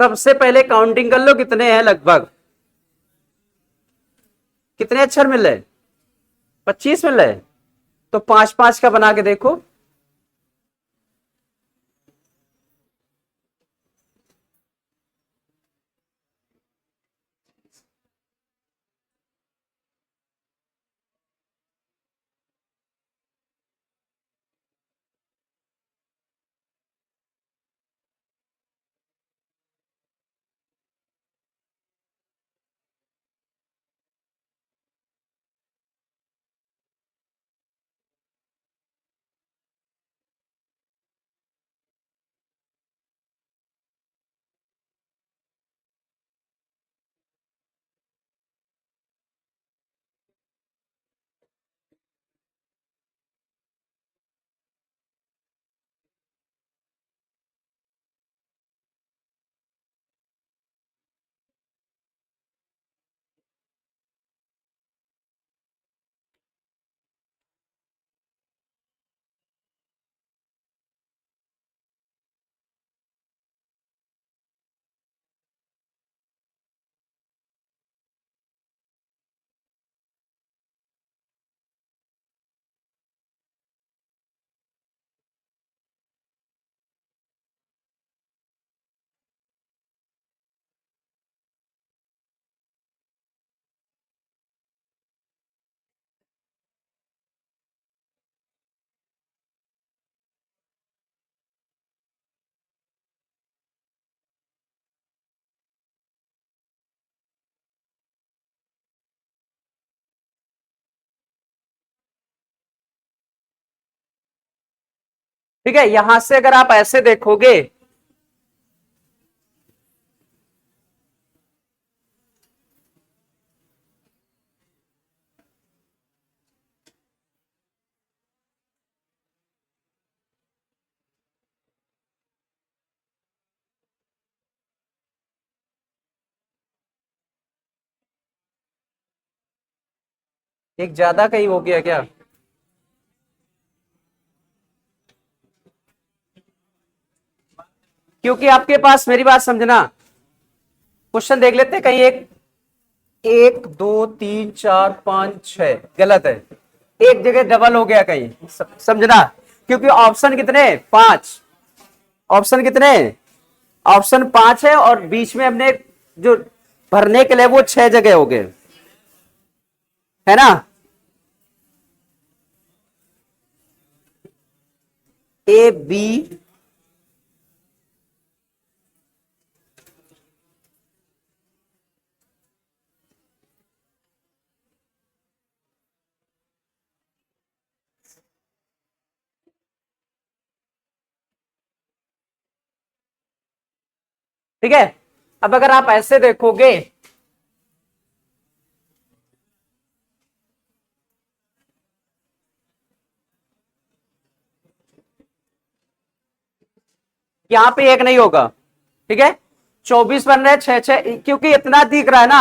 सबसे पहले काउंटिंग कर लो कितने हैं लगभग, कितने अक्षर मिल रहे? 25 मिल रहे। तो 5 5 का बना के देखो। ठीक है, यहां से अगर आप ऐसे देखोगे, एक ज्यादा कहीं हो गया क्या? क्योंकि आपके पास, मेरी बात समझना, क्वेश्चन देख लेते हैं कहीं। एक, 1 2 3 4 5 6 गलत है, एक जगह डबल हो गया कहीं, समझना। क्योंकि ऑप्शन कितने? 5। ऑप्शन कितने? ऑप्शन 5 है, और बीच में हमने जो भरने के लिए वो 6 जगह हो गए, है ना? ए बी, ठीक है। अब अगर आप ऐसे देखोगे, यहां पे एक नहीं होगा, ठीक है। 24 बन रहे, 6 6, क्योंकि इतना दिख रहा है ना।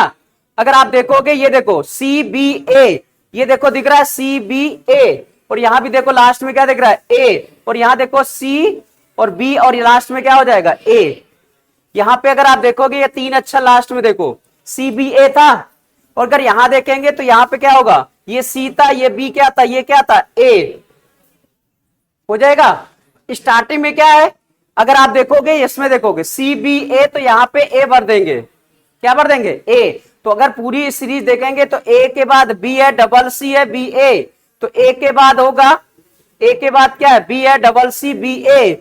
अगर आप देखोगे, ये देखो सी बी ए, ये देखो दिख रहा है सी बी ए, और यहां भी देखो लास्ट में क्या दिख रहा है? ए। और यहां देखो सी और बी, और लास्ट में क्या हो जाएगा? ए। यहां पे अगर आप देखोगे, ये 3 अक्षर लास्ट में देखो, सी बी ए था। और अगर यहां देखेंगे तो यहां पे क्या होगा? ये सी था, ये बी क्या था, ये क्या था? ए। हो जाएगा। स्टार्टिंग में क्या है? अगर आप देखोगे, इसमें देखोगे सी बी ए, तो यहां पे ए भर देंगे। क्या भर देंगे? ए। तो अगर पूरी सीरीज देखेंगे तो ए के बाद बी है, डबल सी है, बी ए। तो ए के बाद होगा, ए के बाद क्या है? बी है, डबल सी, बी ए।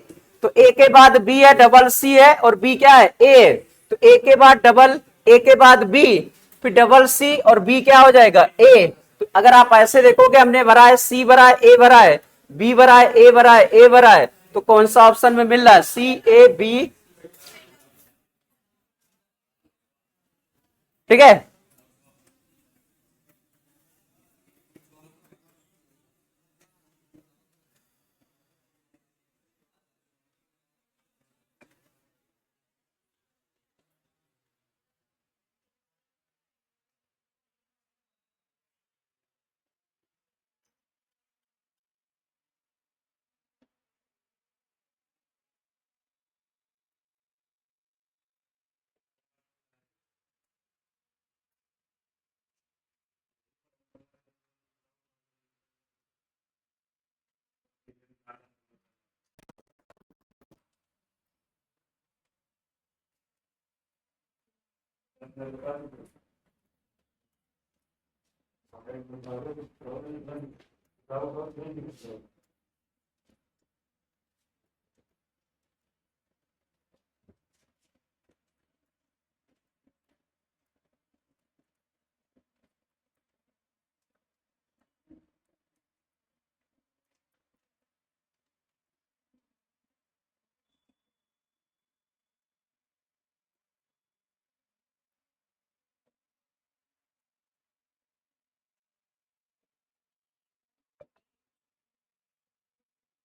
तो ए के बाद बी है, डबल सी है, और बी क्या है? ए। तो ए के बाद डबल, ए के बाद बी, फिर डबल सी, और बी क्या हो जाएगा? ए। तो अगर आप ऐसे देखोगे, हमने भरा है सी भरा है, ए भरा है, बी भरा है, ए भरा है, ए भरा है, तो कौन सा ऑप्शन में मिल रहा है? सी ए बी। ठीक है।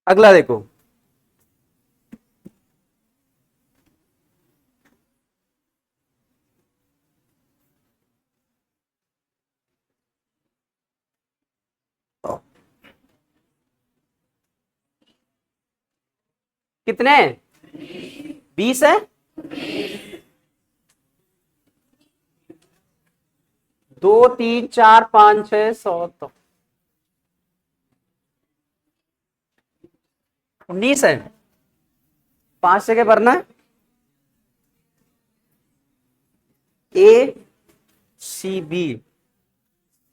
अगला देखो, कितने 20 है, 2 3 4 5 6 7 19 है, 5 जगह भरना है। ए सी बी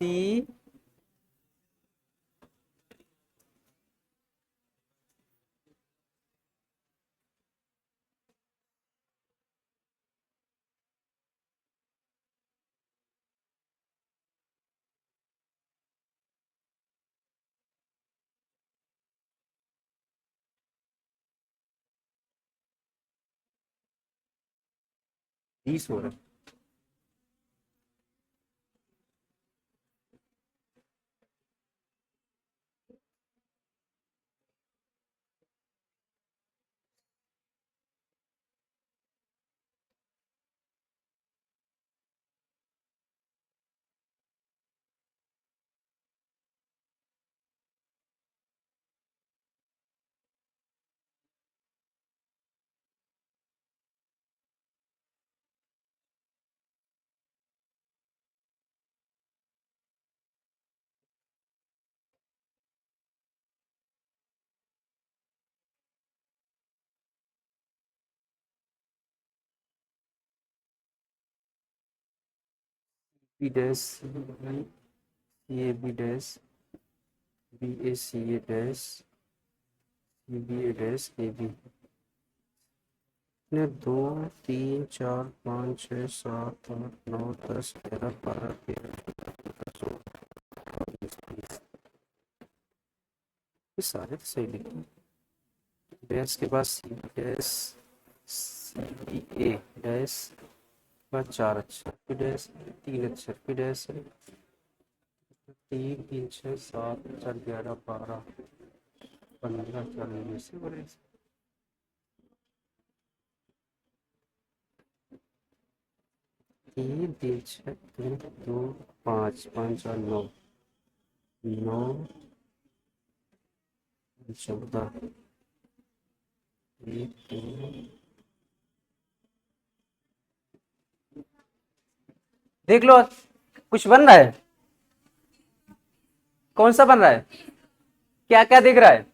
सी 20 हो रहा है। B dash C A B dash B A C A dash C B A dash A B, 2 3 4 5 6 7 8 9 10 11 12 13 ये सारे तो सही लिखे। डैश के बाद C dash C B A dash, बाद 4 अक्षर पी डैश, 3 अक्षर पी डैश, 3 3 6 7 4 11 12 15 14 से बड़े 3 3 6 3 2 5 5 और 9 9 14 1 2 देख लो कुछ बन रहा है, कौन सा बन रहा है, क्या क्या दिख रहा है।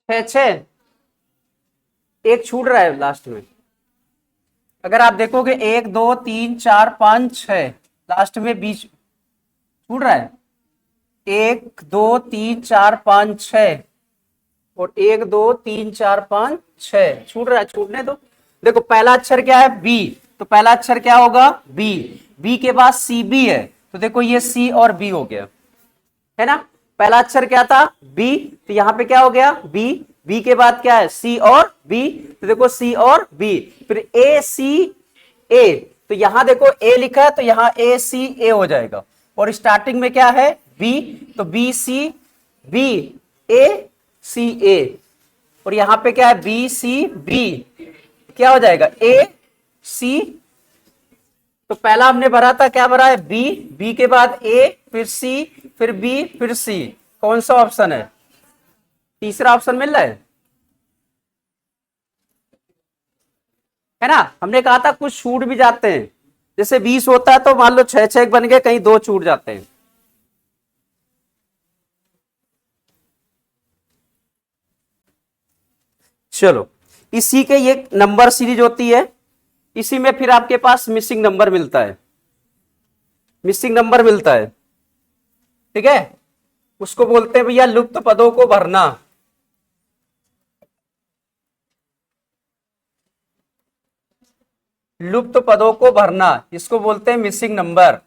छः छः, एक छूट रहा है लास्ट में। अगर आप देखोगे 1 2 3 4 5 6 लास्ट में बीच छूट रहा है, 1 2 3 4 5 6 और 1 2 3 4 5 6 छूट रहा है, छूटने दो। देखो पहला अक्षर क्या है बी, तो पहला अक्षर क्या होगा बी, बी के बाद सी बी है, तो देखो ये सी और बी हो गया है ना। पहला अक्षर क्या था बी, तो यहां पे क्या हो गया बी, बी के बाद क्या है सी और बी, तो देखो सी और बी, फिर ए सी ए, तो यहां देखो ए लिखा है तो यहां ए सी ए हो जाएगा, और स्टार्टिंग में क्या है बी, तो B C B A C ए, और यहां पे क्या है बी सी बी, क्या हो जाएगा ए सी। तो पहला हमने भरा था क्या भरा है बी, बी के बाद ए फिर सी फिर बी फिर सी, कौन सा ऑप्शन है, तीसरा ऑप्शन मिल रहा है। है ना, हमने कहा था कुछ छूट भी जाते हैं, जैसे 20 होता है तो मान लो 6 6 बन गए, कहीं 2 छूट जाते हैं। चलो, इसी के ये नंबर सीरीज होती है, इसी में फिर आपके पास मिसिंग नंबर मिलता है, मिसिंग नंबर मिलता है, ठीक है। उसको बोलते हैं भैया लुप्त पदों को भरना। लुप्त पदों को भरना, इसको बोलते हैं मिसिंग नंबर।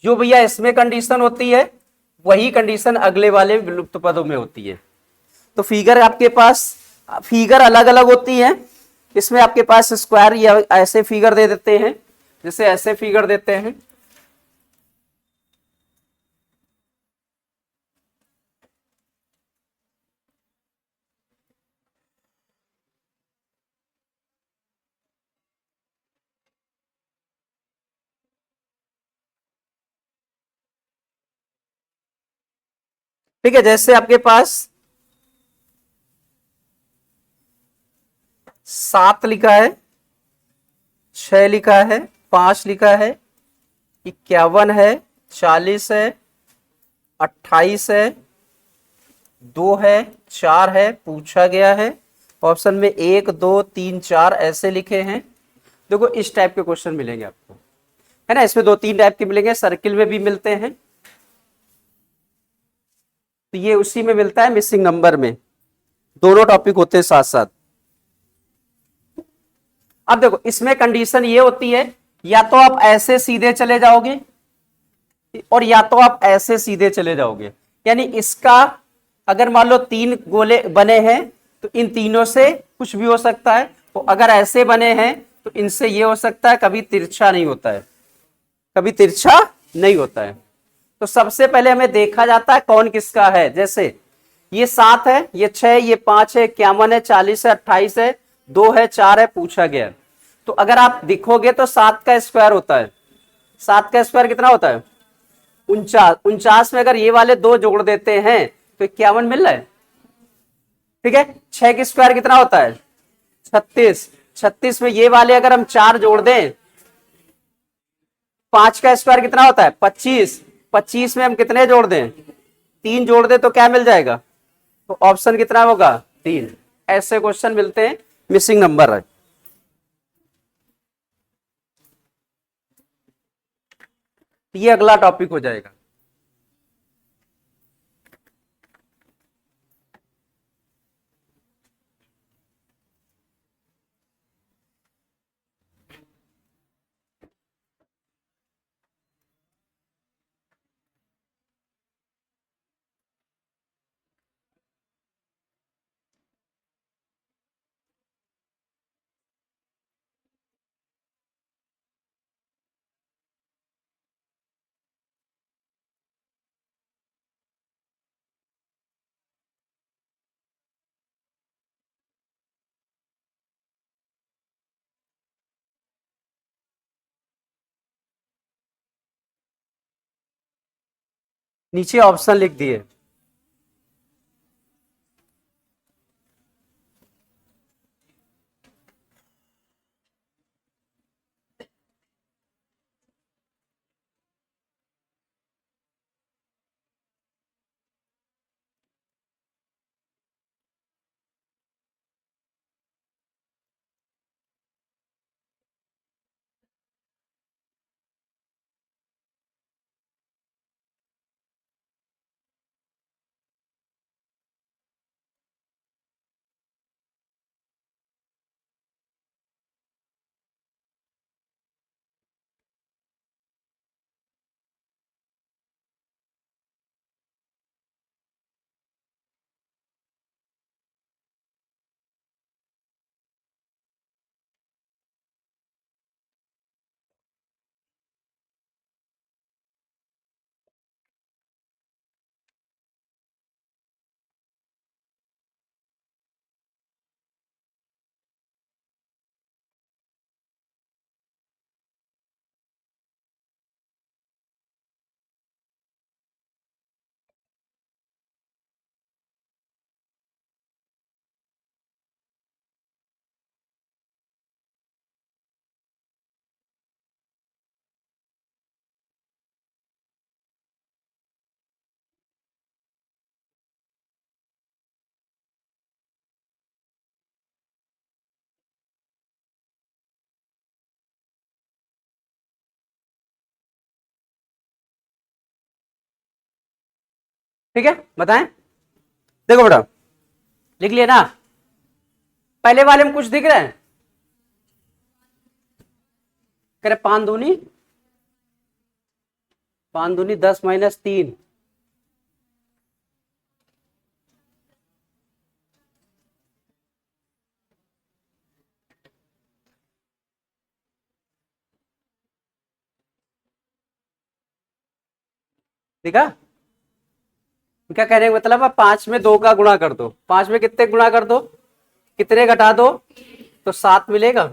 जो भैया इसमें कंडीशन होती है, वही कंडीशन अगले वाले लुप्त पदों में होती है। तो फिगर आपके पास, फिगर अलग अलग होती है, इसमें आपके पास स्क्वायर या ऐसे फिगर दे देते हैं, जैसे ऐसे फिगर देते हैं। ठीक है, जैसे आपके पास 7 लिखा है, 6 लिखा है, 5 लिखा है, 51 है, 40 है, 28 है, 2 है, 4 है, पूछा गया है। ऑप्शन में 1 2 3 4 ऐसे लिखे हैं। देखो इस टाइप के क्वेश्चन मिलेंगे आपको, है ना, इसमें 2 3 टाइप के मिलेंगे, सर्किल में भी मिलते हैं, तो ये उसी में मिलता है मिसिंग नंबर में, दोनों टॉपिक होते हैं साथ साथ। अब देखो इसमें कंडीशन ये होती है, या तो आप ऐसे सीधे चले जाओगे, और या तो आप ऐसे सीधे चले जाओगे। यानी इसका अगर मान लो 3 गोले बने हैं, तो इन तीनों से कुछ भी हो सकता है। तो अगर ऐसे बने हैं तो इनसे ये हो सकता है, कभी तिरछा नहीं होता है, कभी तिरछा नहीं होता है। तो सबसे पहले हमें देखा जाता है कौन किसका है। जैसे ये 7 है, ये 6, ये 5 है, 51 है, 40 है, 28 है, 2 है, 4 है, पूछा गया है। तो अगर आप दिखोगे तो 7 का स्क्वायर होता है, 7 का स्क्वायर कितना होता है? 49। 49 में अगर ये वाले 2 जोड़ देते हैं तो 51 मिल रहा है, ठीक है। 6 का स्क्वायर कितना होता है? 36। 36 में ये वाले अगर हम 4 जोड़ दें, 5 का स्क्वायर कितना होता है? 25। 25 में हम कितने जोड़ दें? 3 जोड़ दें तो क्या मिल जाएगा? तो ऑप्शन कितना होगा? 3। ऐसे क्वेश्चन मिलते हैं, मिसिंग नंबर है। ये अगला टॉपिक हो जाएगा। नीचे ऑप्शन लिख दिए। ठीक है, बताएं। देखो बेटा, लिख लिया ना। पहले वाले में कुछ दिख रहा है? कह रहे 5 दूनी 10 - 3। देखा? क्या कहने का मतलब है, 5 में 2 का गुणा कर दो। 5 में कितने गुणा कर दो, कितने घटा दो, तो 7 मिलेगा,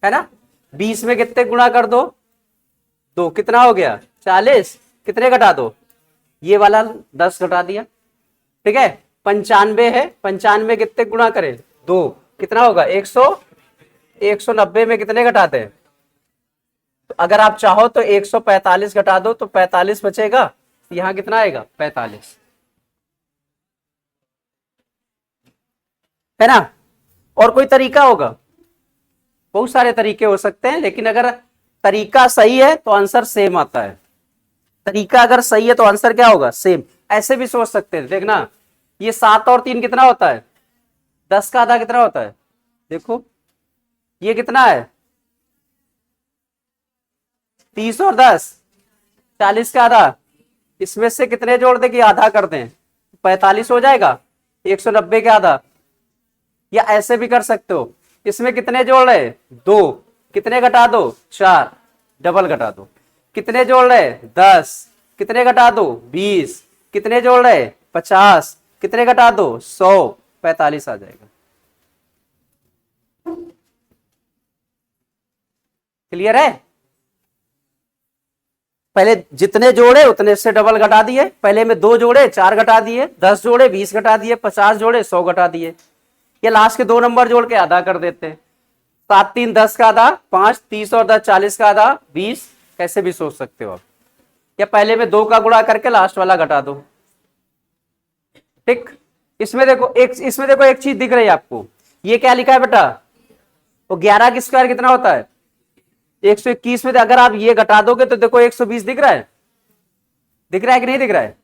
है ना। 20 में कितने गुणा कर दो, 2, कितना हो गया 40। कितने घटा दो, ये वाला 10 घटा दिया। ठीक है, 95 है, 95 कितने गुणा करें, 2, कितना होगा 100। 190 में कितने घटाते हैं, तो अगर आप चाहो तो 145 घटा दो तो 45 बचेगा। यहां कितना आएगा 45, है ना। और कोई तरीका होगा, बहुत सारे तरीके हो सकते हैं, लेकिन अगर तरीका सही है तो आंसर सेम आता है। तरीका अगर सही है तो आंसर क्या होगा, सेम। ऐसे भी सोच सकते हैं, देखना, ये 7 और 3 कितना होता है, 10 का आधा कितना होता है, देखो ये कितना है, 30 और 10, 40 का आधा। इसमें से कितने जोड़ दे कि आधा कर दें, 45 हो जाएगा, 190 के आधा। या ऐसे भी कर सकते हो, इसमें कितने जोड़ रहे, 2, कितने घटा दो 4, डबल घटा दो। कितने जोड़ रहे 10, कितने घटा दो 20, कितने जोड़ रहे 50, कितने घटा दो 100, 45 आ जाएगा। क्लियर है? पहले जितने जोड़े उतने से डबल घटा दिए। पहले में 2 जोड़े 4 घटा दिए, 10 जोड़े 20 घटा दिए, 50 जोड़े 100 घटा दिए। ये लास्ट के 2 नंबर जोड़ के आधा कर देते हैं। 7 - 3 - 10 का आधा 5, 30 और 10 40 का आधा 20। कैसे भी सोच सकते हो आप, या पहले में 2 का गुणा करके लास्ट वाला घटा दो। ठीक, इसमें देखो एक चीज दिख रही है आपको, ये क्या लिखा है बेटा, वो 11 की स्क्वायर कितना होता है 121 में। अगर आप ये घटा दोगे तो देखो 120 दिख रहा है, दिख रहा है कि नहीं दिख रहा है।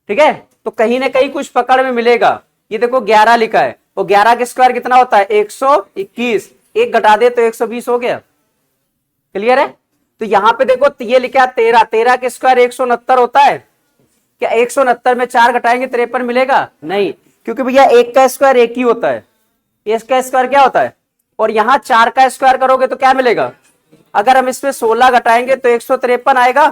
ठीक है, तो कहीं ना कहीं कुछ पकड़ में मिलेगा। ये देखो 11 लिखा है, वो 11 का स्क्वायर कितना होता है 121, एक घटा दे तो 120 हो गया। क्लियर है? तो यहां पे देखो, तो ये लिखा है 13, 13 के स्क्वायर 169 होता है। क्या 169 में 4 घटाएंगे 53 मिलेगा, नहीं, क्योंकि भैया एक का स्क्वायर एक ही होता है, इसका स्क्वायर क्या होता है। और यहां 4 का स्क्वायर करोगे तो क्या मिलेगा, अगर हम इसमें 16 घटाएंगे तो 153 आएगा,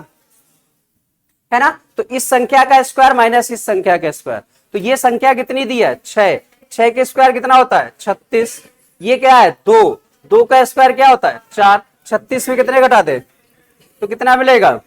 है ना। तो इस संख्या का स्क्वायर माइनस इस संख्या का स्क्वायर, तो ये संख्या कितनी दी है 6, 6 के स्क्वायर कितना होता है 36। ये क्या है 2, 2 का स्क्वायर क्या होता है 4, 36 में कितने घटा दे तो कितना मिलेगा।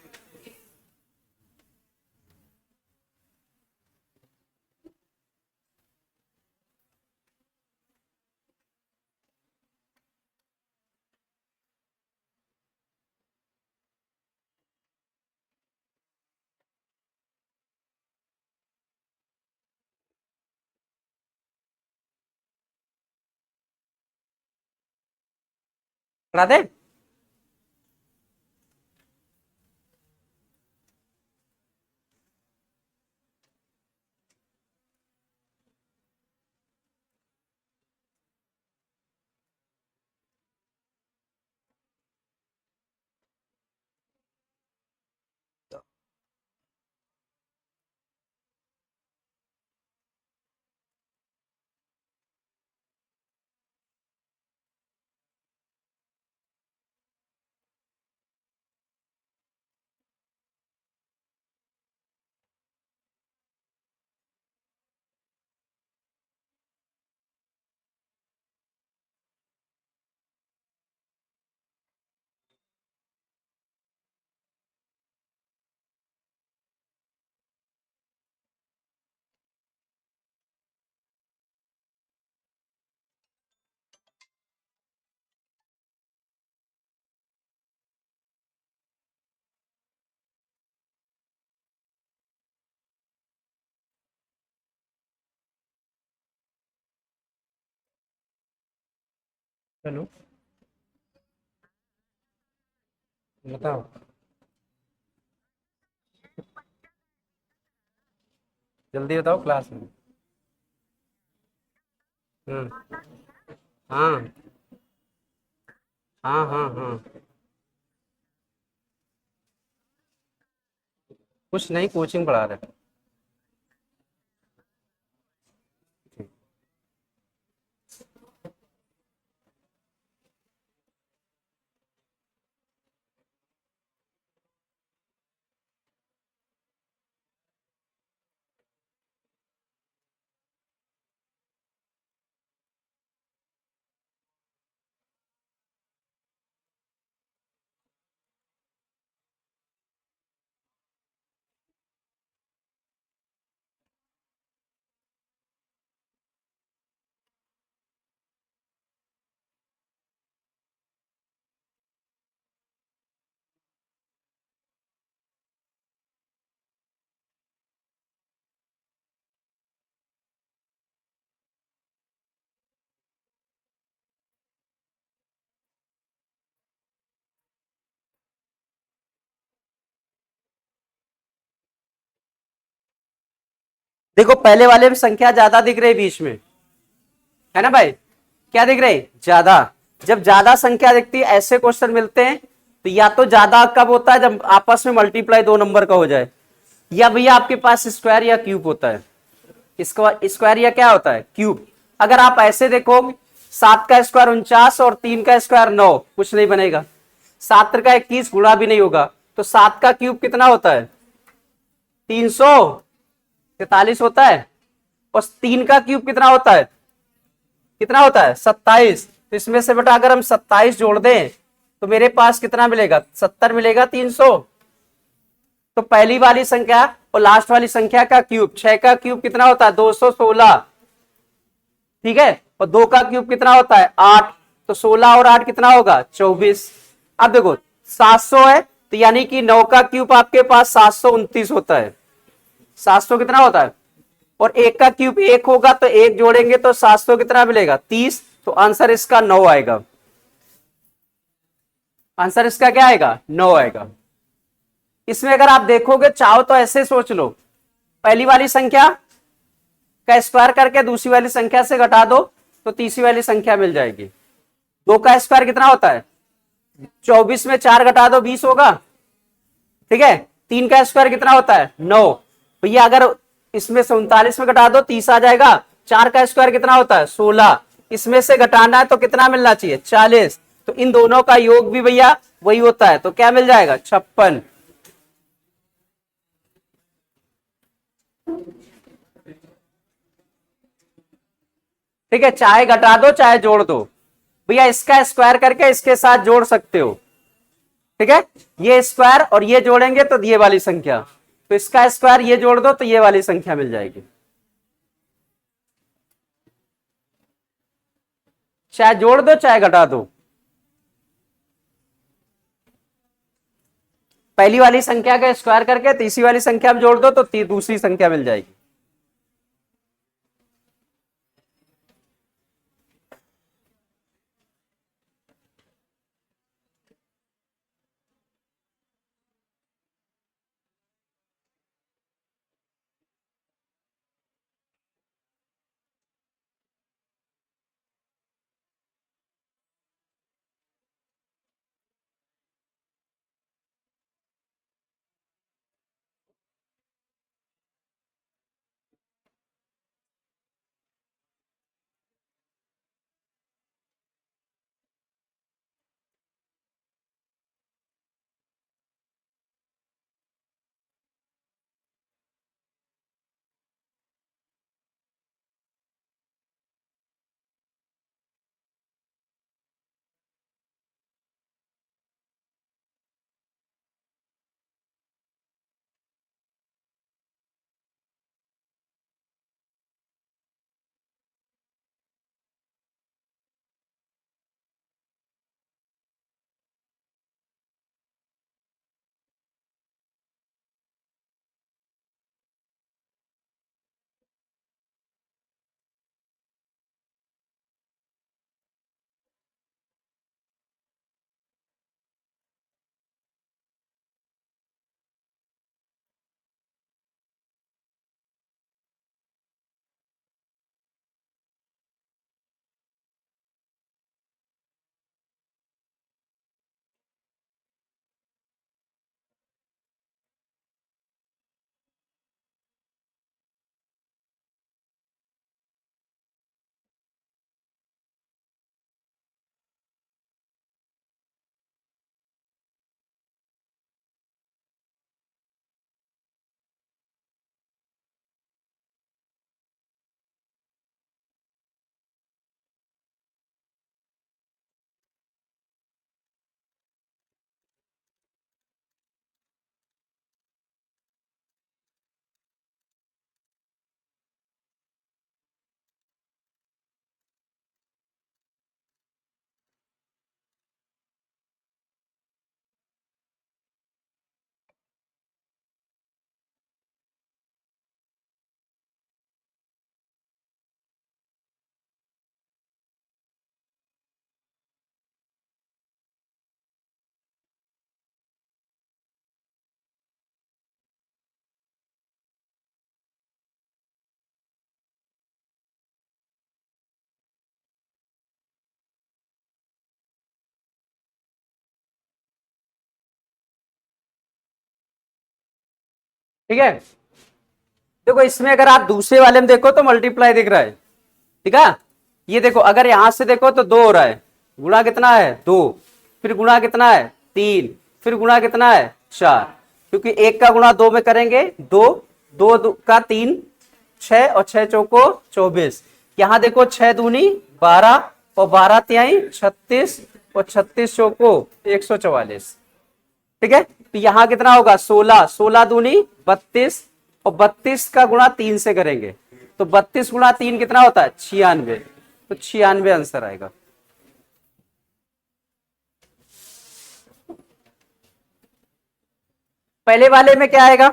घटा दे, चलो बताओ। जल्दी बताओ क्लास में। हम्म। हाँ हाँ हाँ हाँ। कुछ नहीं, कोचिंग पढ़ा रहे। देखो पहले वाले में संख्या ज्यादा दिख रही बीच में, है ना भाई? क्या दिख रही? ज्यादा। जब ज्यादा संख्या दिखती है ऐसे क्वेश्चन मिलते हैं, तो या तो ज्यादा कब होता है जब आपस में मल्टीप्लाई दो नंबर का हो जाए, या भैया आपके पास स्क्वायर या क्यूब होता है। इसका स्क्वायर या क्या होता है? क्यूब। अगर आप ऐसे देखो, 7 का स्क्वायर 49 और 3 का स्क्वायर 9, कुछ नहीं बनेगा। 7 का 21 गुणा भी नहीं होगा, तो 7 का क्यूब कितना होता है? 343 होता है। और 3 का क्यूब कितना होता है? कितना होता है? 27। तो इसमें से बेटा अगर हम 27 जोड़ दें तो मेरे पास कितना मिलेगा? 70 मिलेगा। 300। तो पहली वाली संख्या और लास्ट वाली संख्या का क्यूब, 6 का क्यूब कितना होता है? 216। ठीक है। और 2 का क्यूब कितना होता है? 8। तो 16 और 8 कितना होगा? 24। अब देखो 700 है, तो यानी कि 9 का क्यूब आपके पास 729 होता है। 700 कितना होता है? और 1 का क्यूब 1 होगा, तो 1 जोड़ेंगे तो 700 कितना मिलेगा? 30। तो आंसर इसका 9 आएगा। आंसर इसका क्या आएगा? 9 आएगा। इसमें अगर आप देखोगे, चाहो तो ऐसे सोच लो, पहली वाली संख्या का स्क्वायर करके दूसरी वाली संख्या से घटा दो, तो तीसरी वाली संख्या मिल जाएगी। 2 का स्क्वायर कितना होता है? 24 में 4 घटा दो 20 होगा। ठीक है। 3 का स्क्वायर कितना होता है? 9। भैया अगर इसमें से 39 में घटा दो 30 आ जाएगा। 4 का स्क्वायर कितना होता है? 16। इसमें से घटाना है तो कितना मिलना चाहिए? 40। तो इन दोनों का योग भी भैया वही होता है, तो क्या मिल जाएगा? 56। ठीक है। चाहे घटा दो चाहे जोड़ दो, भैया इसका स्क्वायर करके इसके साथ जोड़ सकते हो। ठीक है। ये स्क्वायर और ये जोड़ेंगे तो ये वाली संख्या, तो इसका स्क्वायर ये जोड़ दो तो ये वाली संख्या मिल जाएगी। चाहे जोड़ दो चाहे घटा दो, पहली वाली संख्या का स्क्वायर करके तीसरी वाली संख्या में जोड़ दो तो दूसरी संख्या मिल जाएगी। ठीक है। देखो इसमें अगर आप दूसरे वाले में देखो तो मल्टीप्लाई दिख रहा है, ठीक है। ये देखो अगर यहां से देखो तो 2 हो रहा है, गुणा कितना है 2, फिर गुणा कितना है 3, फिर गुणा कितना है 4, क्योंकि एक का गुणा 2 में करेंगे 2, 2 का 3, 6 और 6 चौको 24। यहां देखो 6 दूनी 12 और 12 तिहाई 36 और 36 चौको 144। ठीक है, तो यहां कितना होगा 16, 16 दूनी 32 और 32 का गुणा 3 से करेंगे तो 32 गुणा 3 कितना होता है 96, तो 96 आंसर आएगा। पहले वाले में क्या आएगा,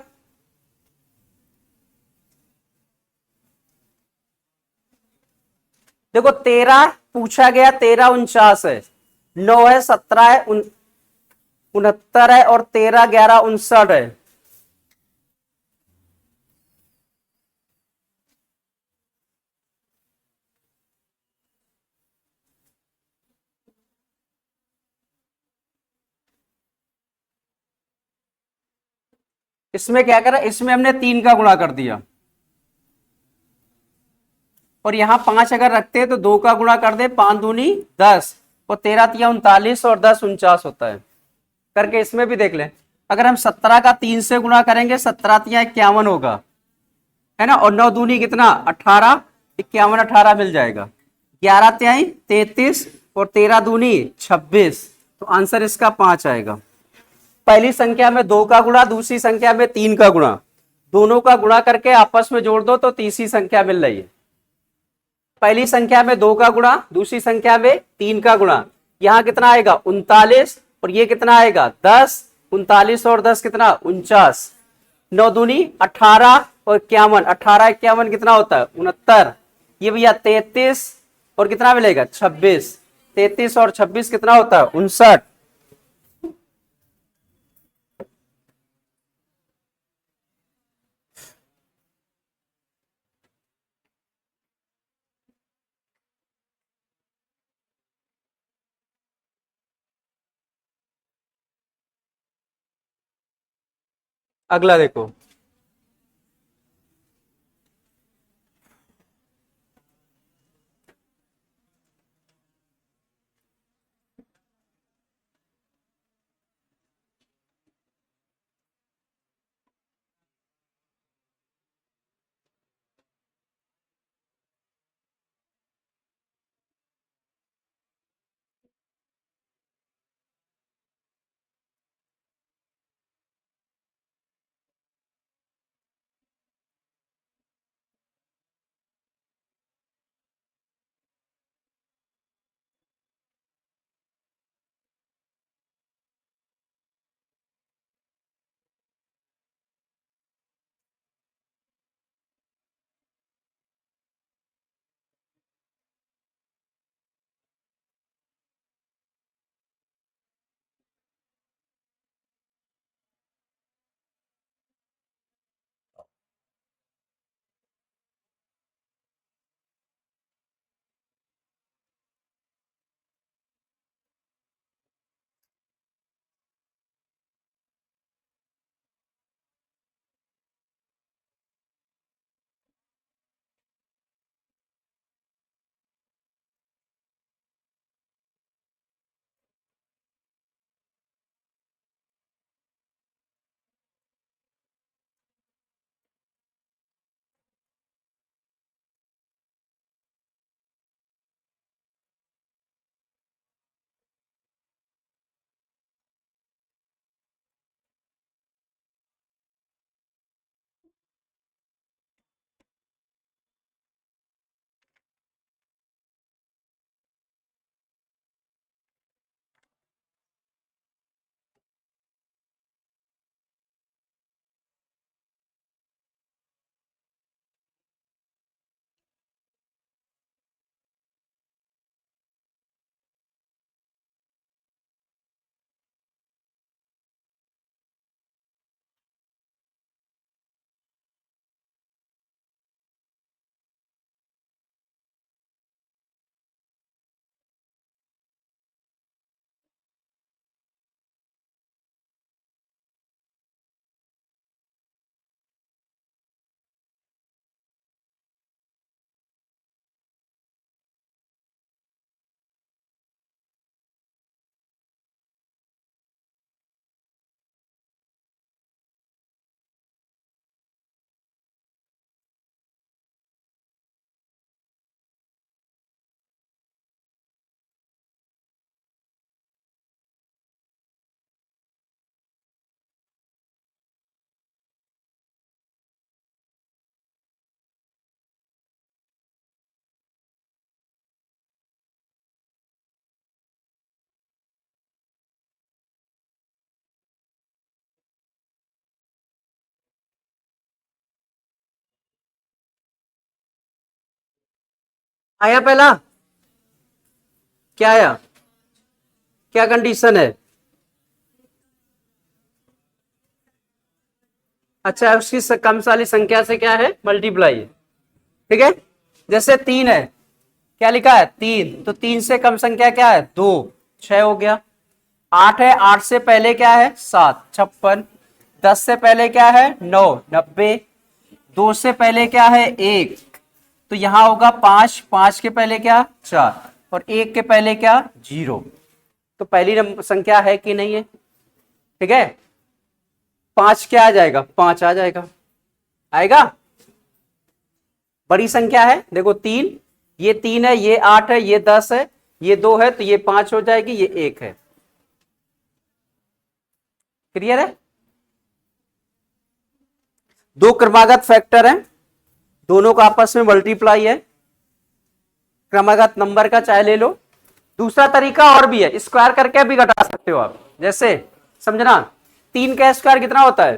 देखो 13 पूछा गया, 13 49 है, 9 है, 17 है, 69 है और 13 11 59 है। इसमें क्या करा, इसमें हमने 3 का गुणा कर दिया और यहां 5 अगर रखते हैं तो 2 का गुणा कर दे, 5 दूनी 10 और 13 तिया 39 और 10 49 होता है। करके इसमें भी देख लें, अगर हम 17 का 3 से गुणा करेंगे 17 तिया 51 होगा, है ना, और 9 दूनी कितना 18, 51 18 मिल जाएगा, 11 त्याई 33 और 13 दूनी 26, तो आंसर इसका 5 आएगा। पहली संख्या में 2 का गुणा, दूसरी संख्या में 3 का गुणा, दोनों का गुणा करके आपस में जोड़ दो तो तीसरी संख्या मिल रही है। पहली संख्या में 2 का गुणा, दूसरी संख्या में 3 का गुणा, यहां कितना आएगा 39 और ये कितना आएगा 10, 39 और 10 कितना 49, 9 दूनी 18 और 51, 18 51 कितना होता है 69, ये भैया 33 और कितना मिलेगा 26, 33 और 26 कितना होता है 59। अगला देखो, आया पहला, क्या आया, क्या कंडीशन है? अच्छा, उसकी कम वाली संख्या से क्या है, मल्टीप्लाई है। ठीक है, जैसे 3 है, क्या लिखा है 3, तो 3 से कम संख्या क्या है 2, 6 हो गया। 8 है, 8 से पहले क्या है 7, 56। 10 से पहले क्या है 9, 90। 2 से पहले क्या है 1, तो यहां होगा 5, 5 के पहले क्या 4, और 1 के पहले क्या 0। तो पहली नंबर संख्या है कि नहीं है? ठीक है, 5 क्या आ जाएगा, 5 आ जाएगा, आएगा। बड़ी संख्या है, देखो 3, ये 3 है, ये 8 है, ये 10 है, ये 2 है, तो ये 5 हो जाएगी, ये 1 है। क्लियर है? दो क्रमागत फैक्टर हैं, दोनों का आपस में मल्टीप्लाई है, क्रमागत नंबर का चाहे ले लो। दूसरा तरीका और भी है, स्क्वायर करके भी घटा सकते हो आप। जैसे समझना, 3 का स्क्वायर कितना होता है,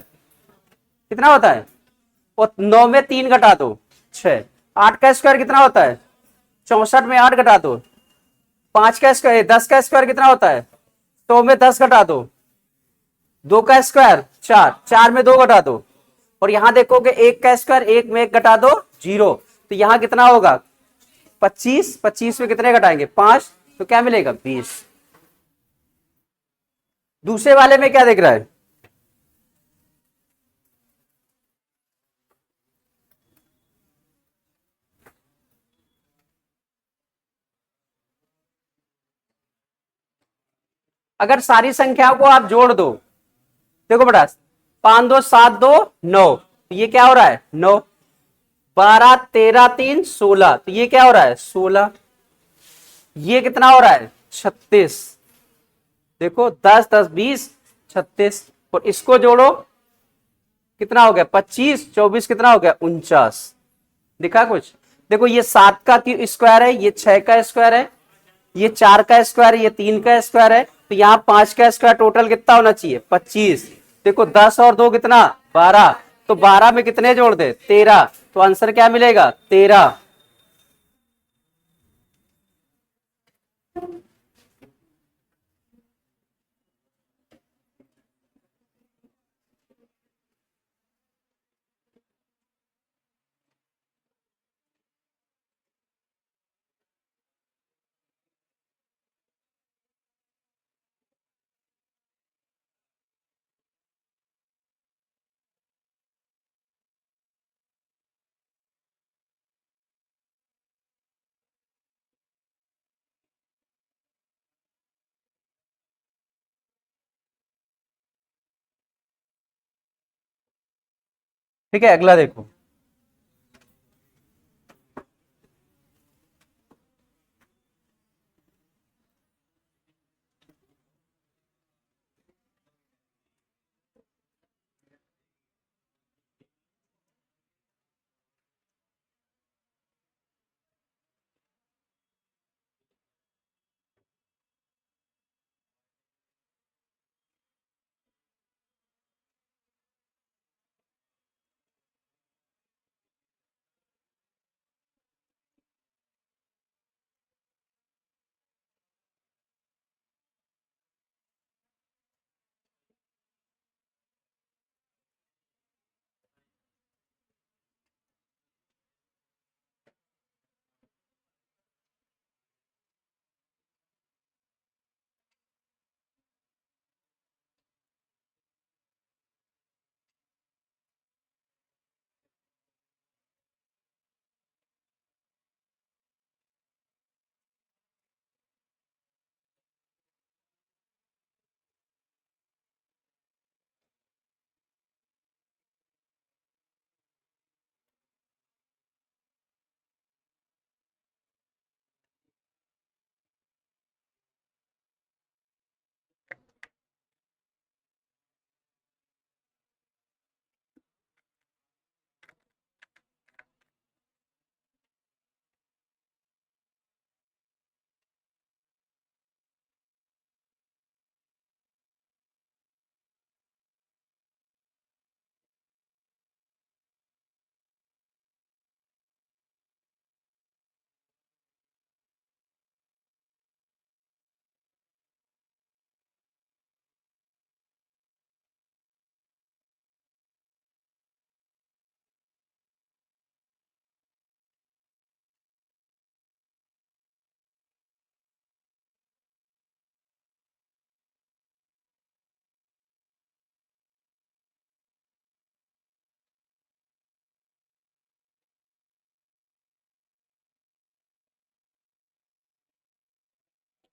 कितना होता है, और 9 में 3 घटा दो 6। 8 का स्क्वायर कितना होता है, 64 में 8 घटा दो। 5 का स्क्वायर, 10 का स्क्वायर कितना होता है, 100 में 10 घटा दो। 2 का स्क्वायर 4, 4 में 2 घटा दो। और यहां देखोगे 1 का स्क्वायर, 1 में 1 घटा दो 0, तो यहां कितना होगा 25, 25 में कितने घटाएंगे 5, तो क्या मिलेगा 20। दूसरे वाले में क्या दिख रहा है, अगर सारी संख्याओं को आप जोड़ दो, देखो बेटा, 5 2 7 2 9, तो ये क्या हो रहा है 9। 12 13 3 16, तो ये क्या हो रहा है 16। ये कितना हो रहा है 36। देखो 10 10 20 36, और इसको जोड़ो कितना हो गया 25, 24 कितना हो गया 49। दिखा कुछ? देखो ये 7 का स्क्वायर है, ये 6 का स्क्वायर है, ये 4 का स्क्वायर है, ये 3 का स्क्वायर है, तो यहाँ 5 का स्क्वायर टोटल कितना होना चाहिए 25। देखो 10 और 2 कितना 12, तो 12 में कितने जोड़ दे 13, तो आंसर क्या मिलेगा 13। ठीक है, अगला देखो।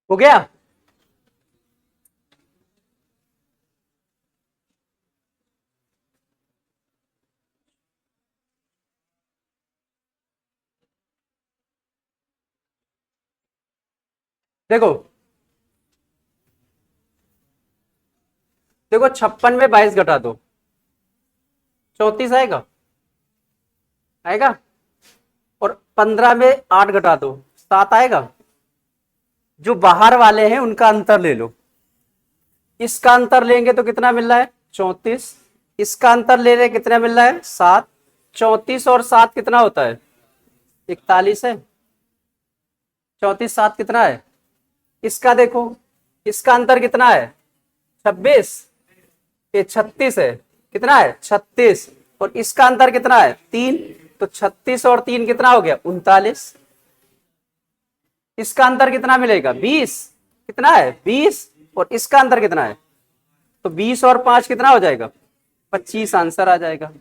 हो गया। देखो देखो 56 में 22 घटा दो, 34 आएगा, आएगा। और 15 में 8 घटा दो, 7 आएगा। जो बाहर वाले हैं उनका अंतर ले लो। इसका अंतर लेंगे तो कितना मिल रहा है, 34। इसका अंतर ले रहे कितना मिल रहा है, 7। 34 और 7 कितना होता है, 41 है। 34 7 कितना है, इसका देखो, इसका अंतर कितना है, 26। ये 36 है, कितना है 36। और इसका अंतर कितना है 3, तो 36 और 3 कितना हो गया 39। इसका अंतर कितना मिलेगा 20, कितना है 20। और इसका अंतर कितना है, तो 20 और 5 कितना हो जाएगा 25, आंसर आ जाएगा।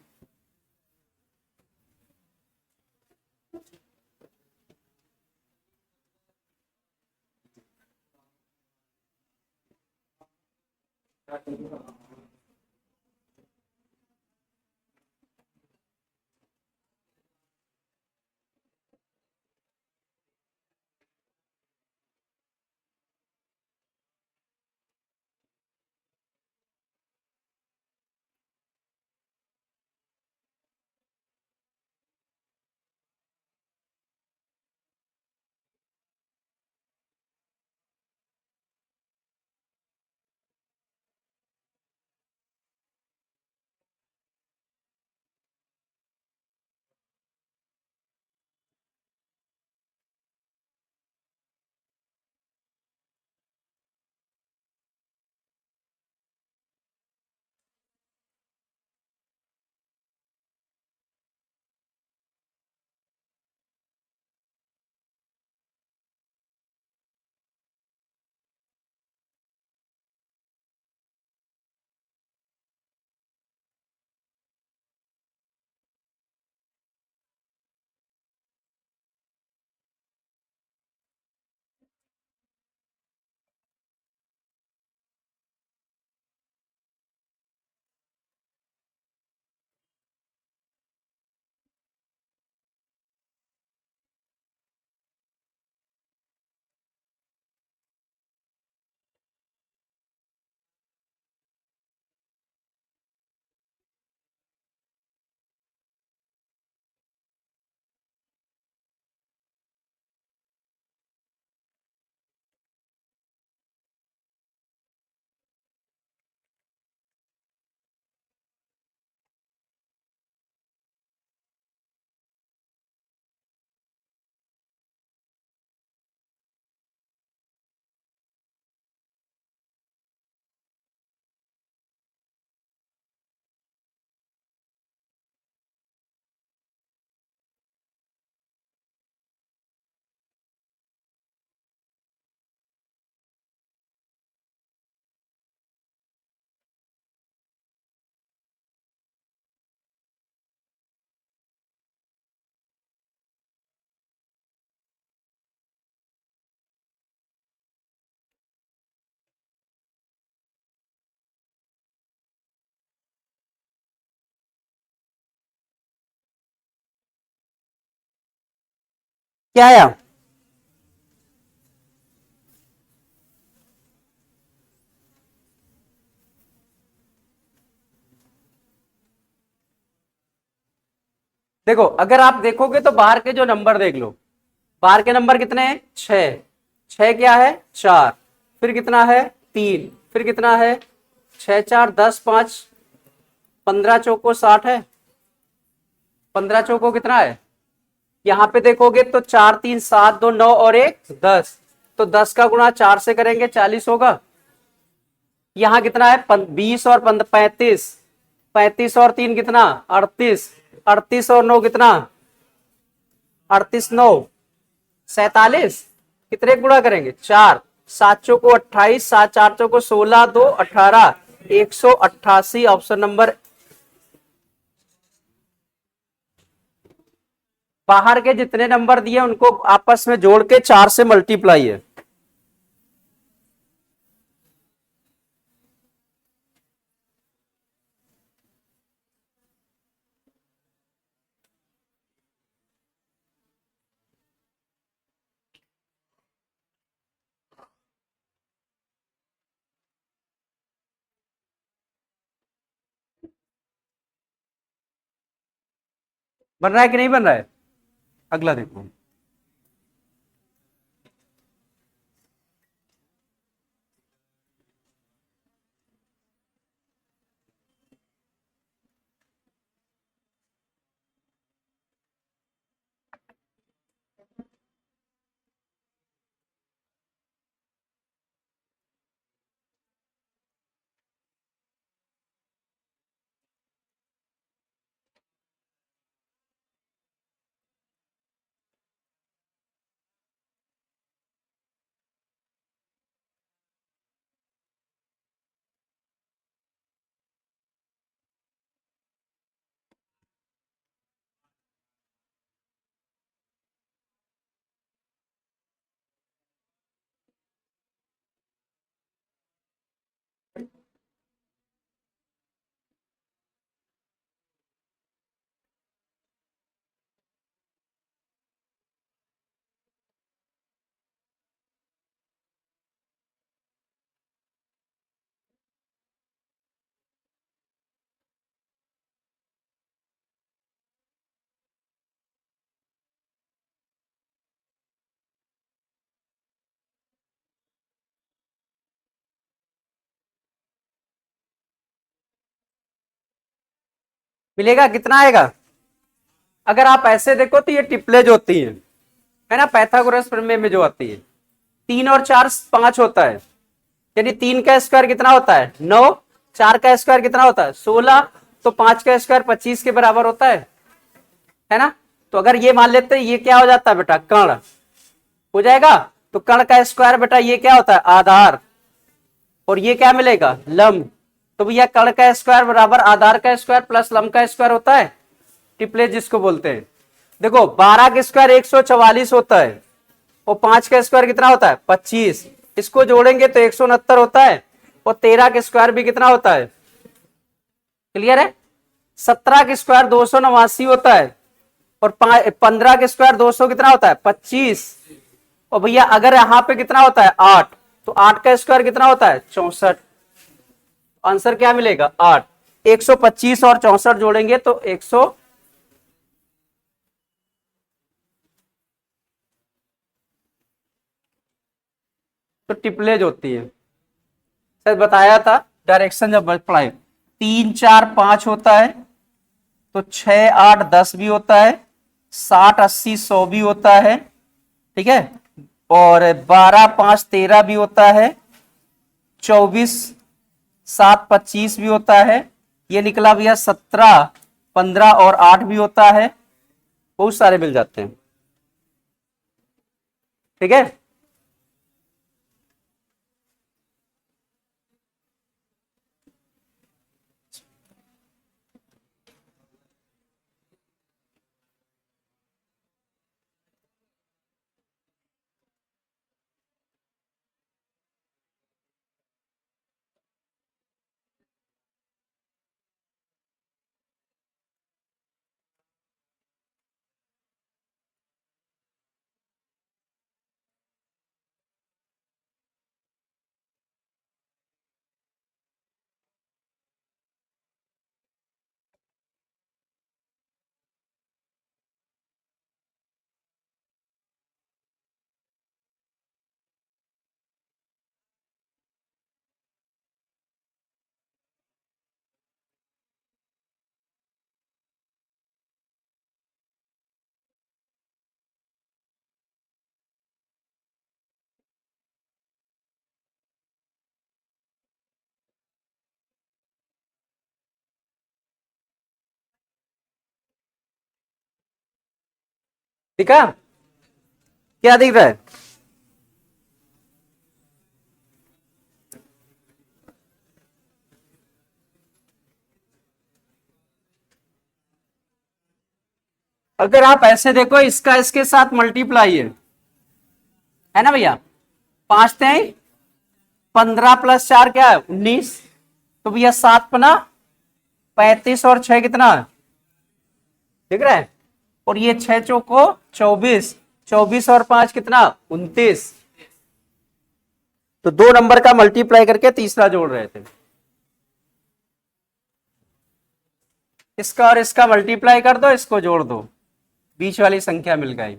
क्या आया, देखो अगर आप देखोगे तो बाहर के जो नंबर देख लो, बाहर के नंबर कितने हैं 6। 6 क्या है 4, फिर कितना है 3, फिर कितना है 6 4 10 5, 15 चौको 60 है। 15 चौको कितना है, यहाँ पे देखोगे तो 4 3 7 2 9 और 1 10, तो 10 का गुणा 4 से करेंगे 40 होगा। यहाँ कितना है 20 और 35, 35 और 3 कितना 38, 38 और 9 कितना 38 9 47। कितने गुणा करेंगे 4, 7 चौको 28, 7 4 चौको 16 2 18, 188। ऑप्शन नंबर, बाहर के जितने नंबर दिए उनको आपस में जोड़ के 4 से मल्टीप्लाई है। बन रहा है कि नहीं बन रहा है? अगला देखो, मिलेगा कितना आएगा? अगर आप ऐसे देखो तो ये टिप्लेज होती है ना, पाइथागोरस प्रमेय में जो आती है, 3 और 4 5 होता है, यानी 3 का स्क्वायर कितना होता है 9, 4 का स्क्वायर कितना होता है 16, तो 5 का स्क्वायर 25 के बराबर होता है ना। तो अगर ये मान लेते हैं ये क्या हो जाता है बेटा, कर्ण हो जाएगा। तो कर्ण का स्क्वायर बेटा ये क्या होता है आधार, और ये क्या मिलेगा लंब। तो भैया कर्ण का स्क्वायर बराबर आधार का स्क्वायर प्लस लंब का स्क्वायर होता है ट्रिपलेट जिसको बोलते हैं। देखो 12 का स्क्वायर 144 होता है, और 5 का स्क्वायर कितना होता है 25, इसको जोड़ेंगे तो 169 होता है, और 13 का स्क्वायर भी कितना होता है, क्लियर है। 17 का स्क्वायर 289 होता है, और 15 का स्क्वायर 200 कितना होता है 25, और भैया अगर यहां पे कितना होता है 8, तो 8 का स्क्वायर कितना होता है 64। आंसर क्या मिलेगा 8। 125 और 64 जोड़ेंगे तो 100, तो टिपलेज होती है। सर बताया था डायरेक्शन जब पढ़ाई, 3 4 5 होता है, तो 6 8 10 भी होता है, 60 80 100 भी होता है, ठीक है, और 12 5 13 भी होता है, 24 7 25 भी होता है, ये निकला भैया 17 15 और 8 भी होता है, बहुत सारे मिल जाते हैं, ठीक है। ठीक है, क्या दिख रहा है? अगर आप ऐसे देखो इसका इसके साथ मल्टीप्लाई है ना भैया, 5 3 15 प्लस 4 क्या है 19, तो भैया 7 पना 35 और 6 कितना है, दिख रहा है, और ये 6 चौको 24, 24 और 5 कितना 29, तो 2 नंबर का मल्टीप्लाई करके तीसरा जोड़ रहे थे। इसका और इसका मल्टीप्लाई कर दो, इसको जोड़ दो, बीच वाली संख्या मिल गई।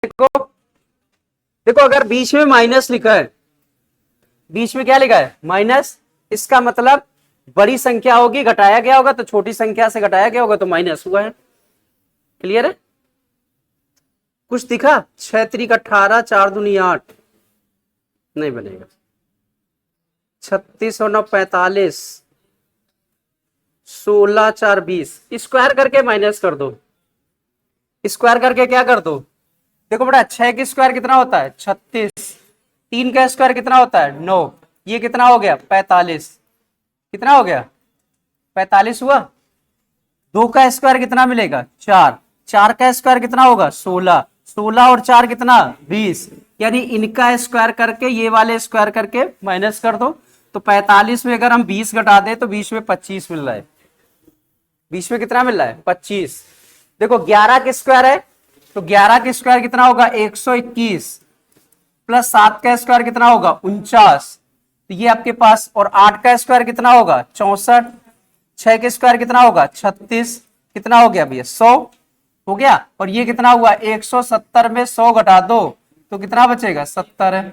देखो, देखो अगर बीच में माइनस लिखा है, बीच में क्या लिखा है माइनस, इसका मतलब बड़ी संख्या होगी, घटाया गया होगा, तो छोटी संख्या से घटाया गया होगा तो माइनस हुआ है। क्लियर है? कुछ दिखा? 6 3 18, 4 दूनी 8, नहीं बनेगा। 36 और 9 45, 16 4 20, स्क्वायर करके माइनस कर दो, स्क्वायर करके क्या कर दो। देखो बेटा 6 की स्क्वायर कितना होता है 36, 3 का स्क्वायर कितना होता है 9, ये कितना हो गया 45, कितना हो गया 45 हुआ। 2 का स्क्वायर कितना मिलेगा 4, 4 का स्क्वायर कितना होगा 16, 16 और 4 कितना 20, यानी इनका स्क्वायर करके ये वाले स्क्वायर करके माइनस कर दो। तो 45 में अगर हम 20 घटा दें तो बीच में 25 मिल रहा है, बीच में कितना मिल रहा है 25। देखो 11 का स्क्वायर है, तो 11 का स्क्वायर कितना होगा 121, प्लस 7 का स्क्वायर कितना होगा 49, तो ये आपके पास, और 8 का स्क्वायर कितना होगा 64, 6 का स्क्वायर कितना होगा 36, कितना हो गया भैया 100 हो गया। और ये कितना हुआ 170 में 100 घटा दो तो कितना बचेगा 70 है।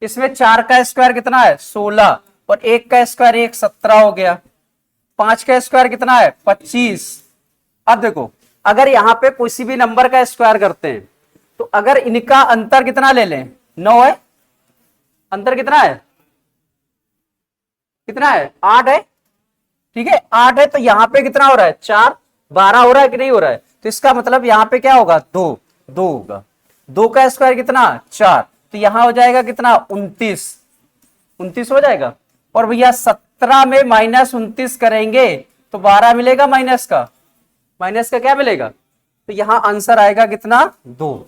इसमें 4 का स्क्वायर कितना है 16, और 1 का स्क्वायर 1 17 हो गया। 5 का स्क्वायर कितना है 25। अब देखो अगर यहां पे किसी भी नंबर का स्क्वायर करते हैं तो अगर इनका अंतर कितना ले लें 9 है, अंतर कितना है, कितना है 8 है, ठीक है 8 है, तो यहां पे कितना हो रहा है 4, 12 हो रहा है कि नहीं हो रहा है। तो इसका मतलब यहां पे क्या होगा 2, 2 होगा। 2 का स्क्वायर कितना 4, तो यहां हो जाएगा कितना 29, 29 हो जाएगा। और भैया 17 में -29 करेंगे तो 12 मिलेगा, माइनस का, माइनस का क्या मिलेगा, तो यहां आंसर आएगा कितना 2।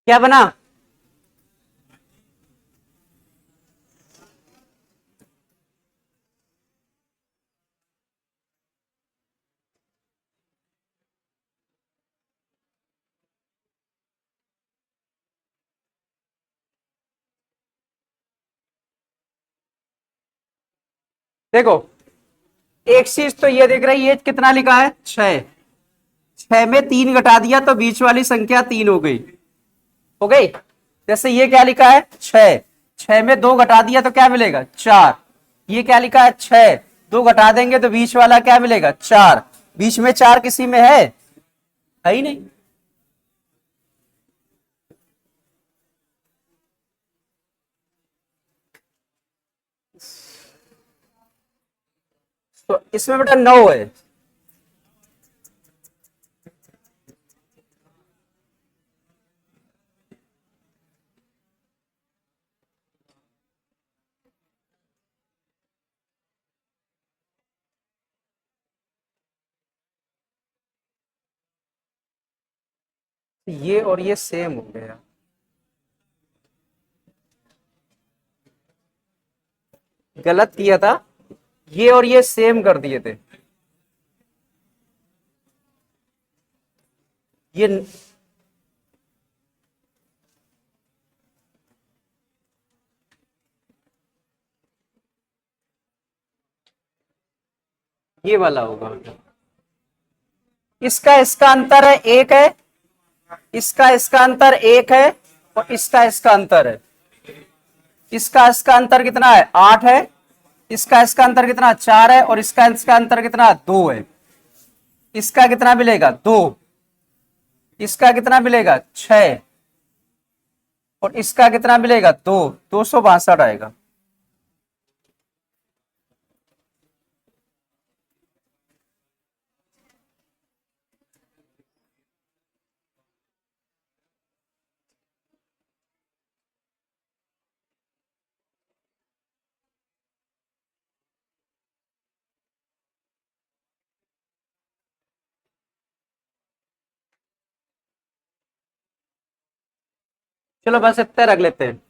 क्या बना? देखो, एक चीज तो ये देख रहे हैं, ये कितना लिखा है? 6। 6 में 3 घटा दिया तो बीच वाली संख्या 3 हो गई। हो गई। जैसे ये क्या लिखा है? 6। 6 में 2 घटा दिया तो क्या मिलेगा? 4। ये क्या लिखा है? 6। 2 घटा देंगे तो बीच वाला क्या मिलेगा? 4। बीच में 4 किसी में है ही नहीं। तो इसमें बेटा 9 है। ये और ये सेम हो गया। गलत किया था। ये और ये सेम कर दिए थे। ये वाला होगा। इसका इसका अंतर है 1 है। इसका इसका अंतर 1 है। और इसका इसका अंतर है। इसका इसका अंतर कितना है? 8 है। इसका इसका अंतर कितना? 4 है। और इसका इसका अंतर कितना? 2 है। इसका कितना मिलेगा? 2। इसका कितना मिलेगा? 6। और इसका कितना मिलेगा? 2। 262 आएगा। चलो बस इतने रख लेते हैं।